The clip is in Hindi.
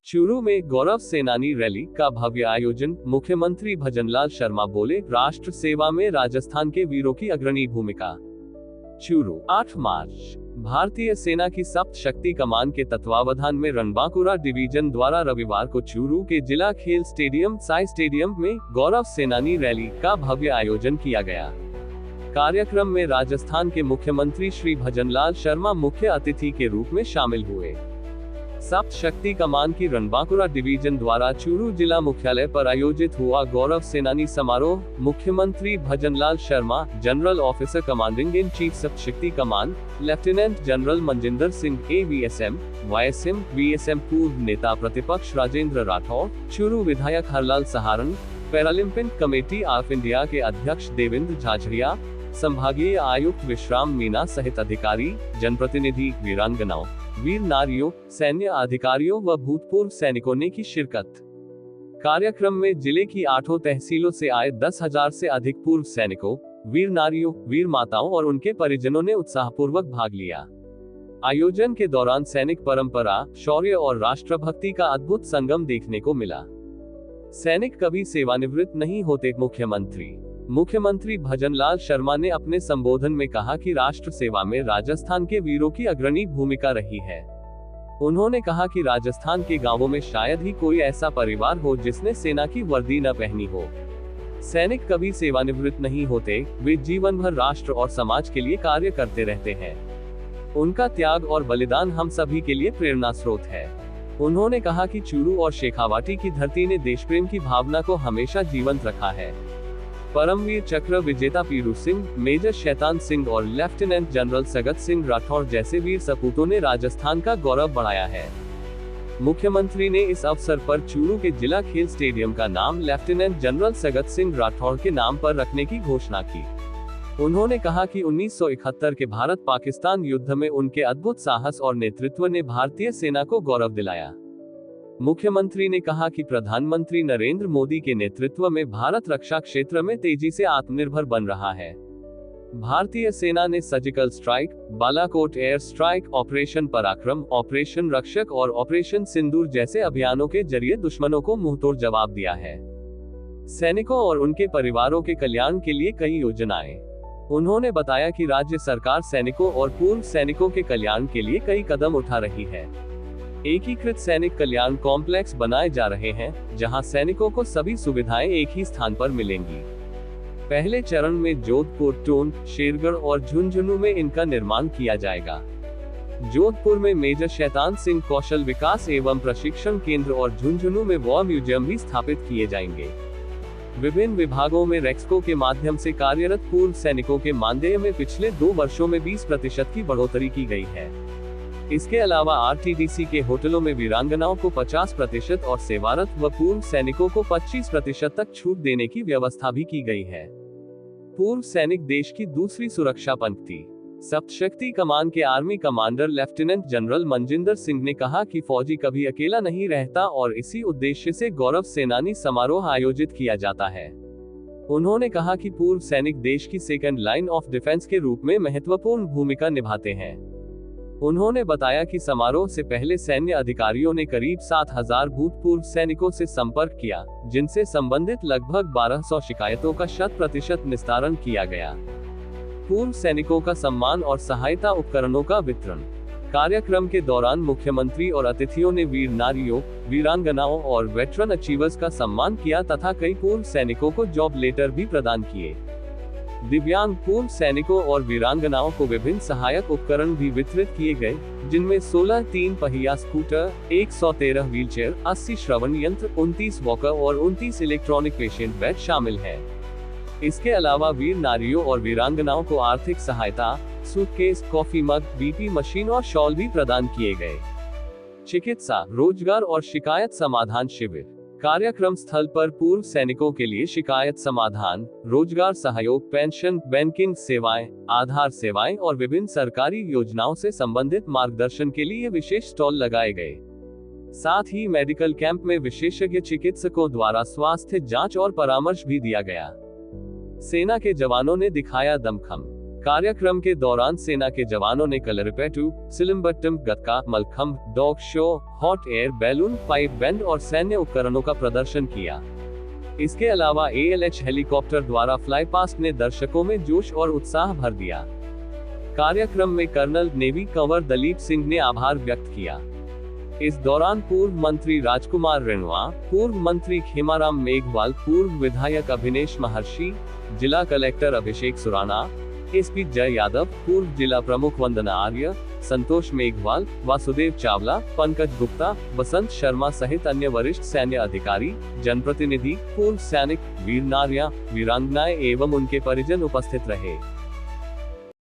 चूरू में गौरव सेनानी रैली का भव्य आयोजन। मुख्यमंत्री भजनलाल शर्मा बोले, राष्ट्र सेवा में राजस्थान के वीरों की अग्रणी भूमिका। चूरू 8 मार्च। भारतीय सेना की सप्त शक्ति कमान के तत्वावधान में रणबांकुरा डिवीजन द्वारा रविवार को चूरू के जिला खेल स्टेडियम साई स्टेडियम में गौरव सेनानी रैली का भव्य आयोजन किया गया। कार्यक्रम में राजस्थान के मुख्यमंत्री श्री भजनलाल शर्मा मुख्य अतिथि के रूप में शामिल हुए। सप्त शक्ति कमान की रणबांकुरा डिवीजन द्वारा चूरू जिला मुख्यालय पर आयोजित हुआ गौरव सेनानी समारोह। मुख्यमंत्री Bhajanlal Sharma, general officer commanding in chief Sapta Shakti कमान, lieutenant general Manjinder Singh AVSM, YSM, VSM, पूर्व नेता प्रतिपक्ष राजेंद्र राठौर, चूरू विधायक Harlal Saharan, Paralympic committee of India के अध्यक्ष देवेंद्र झाझड़िया, संभागीय आयुक्त विश्राम मीना सहित अधिकारी, जनप्रतिनिधि, वीरांगनाओं, वीर नारियों, सैन्य अधिकारियों व भूतपूर्व सैनिकों ने की शिरकत। कार्यक्रम में जिले की 8 तहसीलों से आए 10,000 से अधिक पूर्व सैनिकों, वीर नारियों, वीर माताओं और उनके परिजनों ने उत्साहपूर्वक भाग लिया। आयोजन के दौरान सैनिक परंपरा, शौर्य और राष्ट्रभक्ति का अद्भुत संगम देखने को मिला। सैनिक कभी सेवानिवृत्त नहीं होते। मुख्यमंत्री भजनलाल शर्मा ने अपने संबोधन में कहा कि राष्ट्र सेवा में राजस्थान के वीरों की अग्रणी भूमिका रही है। उन्होंने कहा कि राजस्थान के गांवों में शायद ही कोई ऐसा परिवार हो जिसने सेना की वर्दी न पहनी हो। सैनिक कभी सेवानिवृत्त नहीं होते, वे जीवन भर राष्ट्र और समाज के लिए कार्य करते रहते हैं। उनका त्याग और बलिदान हम सभी के लिए प्रेरणा स्रोत है। उन्होंने कहा कि चूरू और शेखावाटी की धरती ने देशप्रेम की भावना को हमेशा जीवंत रखा है। परमवीर चक्र विजेता पीरू सिंह, मेजर शैतान सिंह और लेफ्टिनेंट जनरल सगत सिंह राठौर जैसे वीर सपूतों ने राजस्थान का गौरव बढ़ाया है। मुख्यमंत्री ने इस अवसर पर चूरू के जिला खेल स्टेडियम का नाम लेफ्टिनेंट जनरल सगत सिंह राठौर के नाम पर रखने की घोषणा की। उन्होंने कहा कि 1971 के भारत पाकिस्तान युद्ध में उनके अद्भुत साहस और नेतृत्व ने भारतीय सेना को गौरव दिलाया। मुख्यमंत्री ने कहा कि प्रधानमंत्री नरेंद्र मोदी के नेतृत्व में भारत रक्षा क्षेत्र में तेजी से आत्मनिर्भर बन रहा है। भारतीय सेना ने surgical strike, Balakot air strike, operation पराक्रम, ऑपरेशन रक्षक और ऑपरेशन सिंदूर जैसे अभियानों के जरिए दुश्मनों को मुंहतोड़ जवाब दिया है। सैनिकों और उनके परिवारों के कल्याण के लिए कई योजनाएं। उन्होंने बताया कि राज्य सरकार सैनिकों और पूर्व सैनिकों के कल्याण के लिए कई कदम उठा रही है। एकीकृत सैनिक कल्याण कॉम्प्लेक्स बनाए जा रहे हैं, जहां सैनिकों को सभी सुविधाएं एक ही स्थान पर मिलेंगी। पहले चरण में जोधपुर, टोंक, शेरगढ़ और झुंझुनू में इनका निर्माण किया जाएगा। जोधपुर में मेजर शैतान सिंह कौशल विकास एवं प्रशिक्षण केंद्र और झुंझुनू में वॉर म्यूजियम भी स्थापित किए जाएंगे। विभिन्न विभागों में रेक्सको के माध्यम से कार्यरत पूर्व सैनिकों के मानदेय में पिछले 2 वर्षों में 20% की बढ़ोतरी की गई है। इसके अलावा RTDC के होटलों में वीरांगनाओं को 50% और सेवारत व पूर्व सैनिकों को 25% तक छूट देने की व्यवस्था भी की गई है। पूर्व सैनिक देश की दूसरी सुरक्षा पंक्ति। सप्त शक्ति कमान के army commander lieutenant general Manjinder Singh ने कहा कि फौजी कभी अकेला नहीं रहता और इसी उद्देश्य से गौरव सेनानी समारोह आयोजित किया जाता है। उन्होंने कहा कि पूर्व सैनिक देश की सेकंड लाइन ऑफ डिफेंस के रूप में महत्वपूर्ण भूमिका निभाते हैं। उन्होंने बताया कि समारोह से पहले सैन्य अधिकारियों ने करीब 7,000 भूतपूर्व सैनिकों से संपर्क किया, जिनसे संबंधित लगभग 1200 शिकायतों का 100% निस्तारण किया गया। पूर्व सैनिकों का सम्मान और सहायता उपकरणों का वितरण। कार्यक्रम के दौरान मुख्यमंत्री और अतिथियों ने वीर नारियों, वीरांगनाओं और वेटरन अचीवर्स का सम्मान किया तथा कई पूर्व सैनिकों को जॉब लेटर भी प्रदान किए। दिव्यांग पूर्व सैनिकों और वीरांगनाओं को विभिन्न सहायक उपकरण भी वितरित किए गए, जिनमें 16 3 पहिया स्कूटर, 113 व्हीलचेयर, 80 श्रवण यंत्र, 29 वॉकर और 29 इलेक्ट्रॉनिक पेशेंट बेड शामिल है। इसके अलावा वीर नारियों और वीरांगनाओं को आर्थिक सहायता, suitcase, coffee mug, BP machine और शॉल भी प्रदान किए गए। चिकित्सा, रोजगार और शिकायत समाधान शिविर। कार्यक्रम स्थल पर पूर्व सैनिकों के लिए शिकायत समाधान, रोजगार सहयोग, पेंशन, बैंकिंग सेवाएं, आधार सेवाएं और विभिन्न सरकारी योजनाओं से संबंधित मार्गदर्शन के लिए विशेष स्टॉल लगाए गए। साथ ही मेडिकल कैंप में विशेषज्ञ चिकित्सकों द्वारा स्वास्थ्य जांच और परामर्श भी दिया गया। सेना के जवानों ने दिखाया दमखम। कार्यक्रम के दौरान सेना के जवानों ने Kalaripayattu, Silambattam, Gatka, Mallakhamb, dog show, hot air balloon, pipe band और सैन्य उपकरणों का प्रदर्शन किया। इसके अलावा ALH हेलीकॉप्टर द्वारा फ्लाई पास्ट ने दर्शकों में जोश और उत्साह भर दिया। कार्यक्रम में कर्नल नेवी कंवर दलीप सिंह ने आभार व्यक्त किया। इस दौरान पूर्व मंत्री राजकुमार रेणुआ, पूर्व मंत्री खेमाराम मेघवाल, पूर्व विधायक अभिनेश महर्षि, जिला कलेक्टर अभिषेक सुराना, SP जय यादव, पूर्व जिला प्रमुख वंदना आर्य, संतोष मेघवाल, वासुदेव चावला, पंकज गुप्ता, बसंत शर्मा सहित अन्य वरिष्ठ सैन्य अधिकारी, जनप्रतिनिधि, पूर्व सैनिक, वीर नारियां, वीरांगनाएं एवं उनके परिजन उपस्थित रहे।